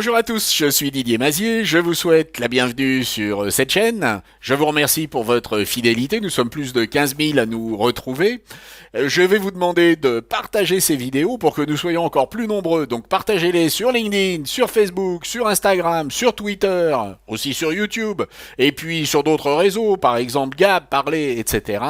Bonjour à tous, je suis Didier Mazier, je vous souhaite la bienvenue sur cette chaîne. Je vous remercie pour votre fidélité, nous sommes plus de 15 000 à nous retrouver. Je vais vous demander de partager ces vidéos pour que nous soyons encore plus nombreux. Donc partagez-les sur LinkedIn, sur Facebook, sur Instagram, sur Twitter, aussi sur YouTube, et puis sur d'autres réseaux, par exemple Gab, Parler, etc.,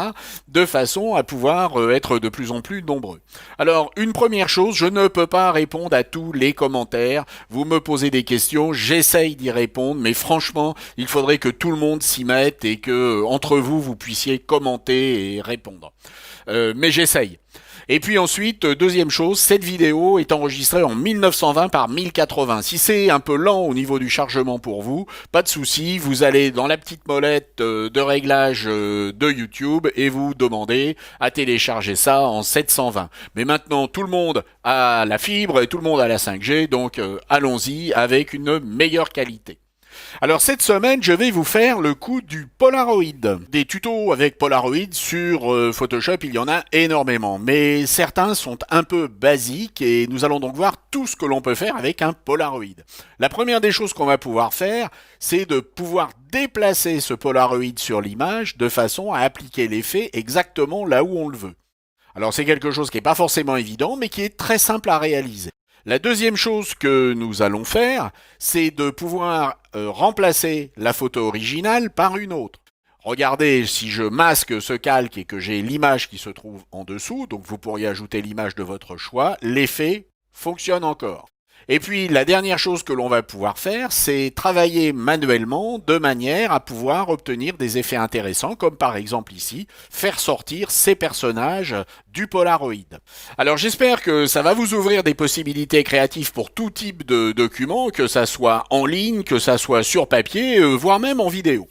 de façon à pouvoir être de plus en plus nombreux. Alors, une première chose, je ne peux pas répondre à tous les commentaires. Vous me posez des questions, j'essaye d'y répondre, mais franchement, il faudrait que tout le monde s'y mette et que, entre vous, vous puissiez commenter et répondre. Mais j'essaye. Et puis ensuite, deuxième chose, cette vidéo est enregistrée en 1920 par 1080. Si c'est un peu lent au niveau du chargement pour vous, pas de souci, vous allez dans la petite molette de réglage de YouTube et vous demandez à télécharger ça en 720. Mais maintenant, tout le monde a la fibre et tout le monde a la 5G, donc allons-y avec une meilleure qualité. Alors cette semaine, je vais vous faire le coup du Polaroid. Des tutos avec Polaroid sur Photoshop, il y en a énormément, mais certains sont un peu basiques et nous allons donc voir tout ce que l'on peut faire avec un Polaroid. La première des choses qu'on va pouvoir faire, c'est de pouvoir déplacer ce Polaroid sur l'image de façon à appliquer l'effet exactement là où on le veut. Alors c'est quelque chose qui n'est pas forcément évident, mais qui est très simple à réaliser. La deuxième chose que nous allons faire, c'est de pouvoir remplacer la photo originale par une autre. Regardez, si je masque ce calque et que j'ai l'image qui se trouve en dessous, donc vous pourriez ajouter l'image de votre choix, l'effet fonctionne encore. Et puis la dernière chose que l'on va pouvoir faire, c'est travailler manuellement de manière à pouvoir obtenir des effets intéressants, comme par exemple ici, faire sortir ces personnages du Polaroid. Alors j'espère que ça va vous ouvrir des possibilités créatives pour tout type de documents, que ça soit en ligne, que ça soit sur papier, voire même en vidéo.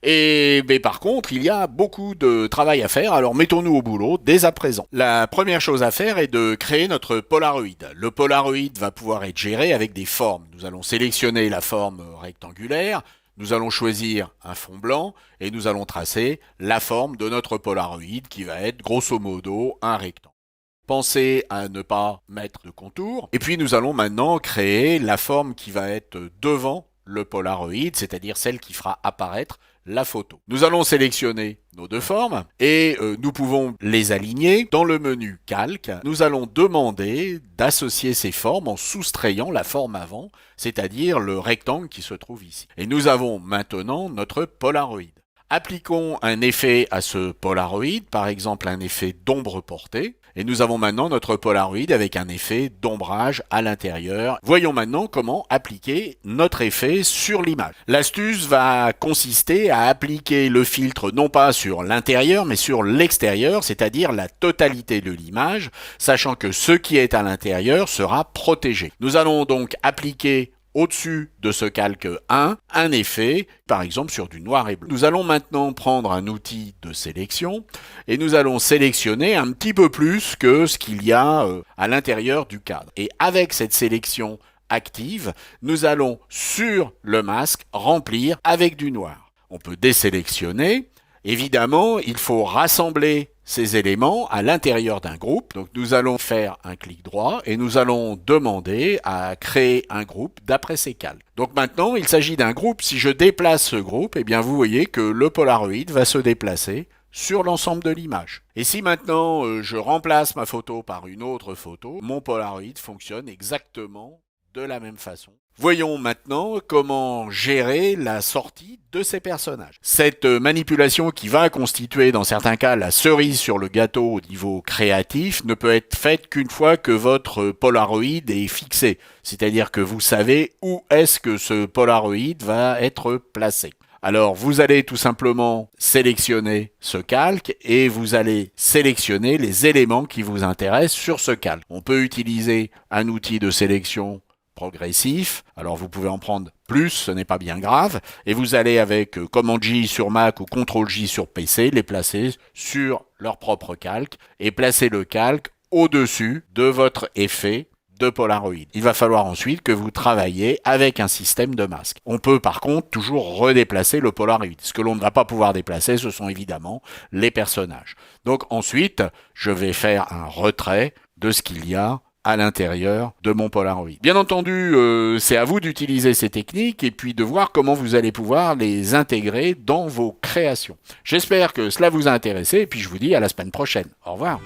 Mais par contre, il y a beaucoup de travail à faire, alors mettons-nous au boulot dès à présent. La première chose à faire est de créer notre Polaroid. Le Polaroid va pouvoir être géré avec des formes. Nous allons sélectionner la forme rectangulaire, nous allons choisir un fond blanc et nous allons tracer la forme de notre Polaroid qui va être grosso modo un rectangle. Pensez à ne pas mettre de contour. Et puis nous allons maintenant créer la forme qui va être devant le Polaroid, c'est-à-dire celle qui fera apparaître la photo. Nous allons sélectionner nos deux formes et nous pouvons les aligner. Dans le menu calque, nous allons demander d'associer ces formes en soustrayant la forme avant, c'est-à-dire le rectangle qui se trouve ici. Et nous avons maintenant notre Polaroid. Appliquons un effet à ce Polaroid, par exemple un effet d'ombre portée, et nous avons maintenant notre Polaroid avec un effet d'ombrage à l'intérieur. Voyons maintenant comment appliquer notre effet sur l'image. L'astuce va consister à appliquer le filtre non pas sur l'intérieur mais sur l'extérieur, c'est-à-dire la totalité de l'image, sachant que ce qui est à l'intérieur sera protégé. Nous allons donc appliquer au-dessus de ce calque 1, un effet, par exemple sur du noir et bleu. Nous allons maintenant prendre un outil de sélection et nous allons sélectionner un petit peu plus que ce qu'il y a à l'intérieur du cadre. Et avec cette sélection active, nous allons sur le masque remplir avec du noir. On peut désélectionner. Évidemment, il faut rassembler ces éléments à l'intérieur d'un groupe. Donc nous allons faire un clic droit et nous allons demander à créer un groupe d'après ces calques. Donc maintenant, il s'agit d'un groupe. Si je déplace ce groupe, eh bien vous voyez que le Polaroid va se déplacer sur l'ensemble de l'image. Et si maintenant je remplace ma photo par une autre photo, mon Polaroid fonctionne exactement de la même façon. Voyons maintenant comment gérer la sortie de ces personnages. Cette manipulation qui va constituer dans certains cas la cerise sur le gâteau au niveau créatif ne peut être faite qu'une fois que votre Polaroid est fixé. C'est-à-dire que vous savez où est-ce que ce Polaroid va être placé. Alors vous allez tout simplement sélectionner ce calque et vous allez sélectionner les éléments qui vous intéressent sur ce calque. On peut utiliser un outil de sélection progressif, alors vous pouvez en prendre plus, ce n'est pas bien grave, et vous allez avec Command J sur Mac ou Ctrl J sur PC les placer sur leur propre calque et placer le calque au-dessus de votre effet de Polaroid. Il va falloir ensuite que vous travaillez avec un système de masque. On peut par contre toujours redéplacer le Polaroid. Ce que l'on ne va pas pouvoir déplacer, ce sont évidemment les personnages. Donc ensuite, je vais faire un retrait de ce qu'il y a à l'intérieur de mon Polaroid. Bien entendu, c'est à vous d'utiliser ces techniques et puis de voir comment vous allez pouvoir les intégrer dans vos créations. J'espère que cela vous a intéressé et puis je vous dis à la semaine prochaine. Au revoir.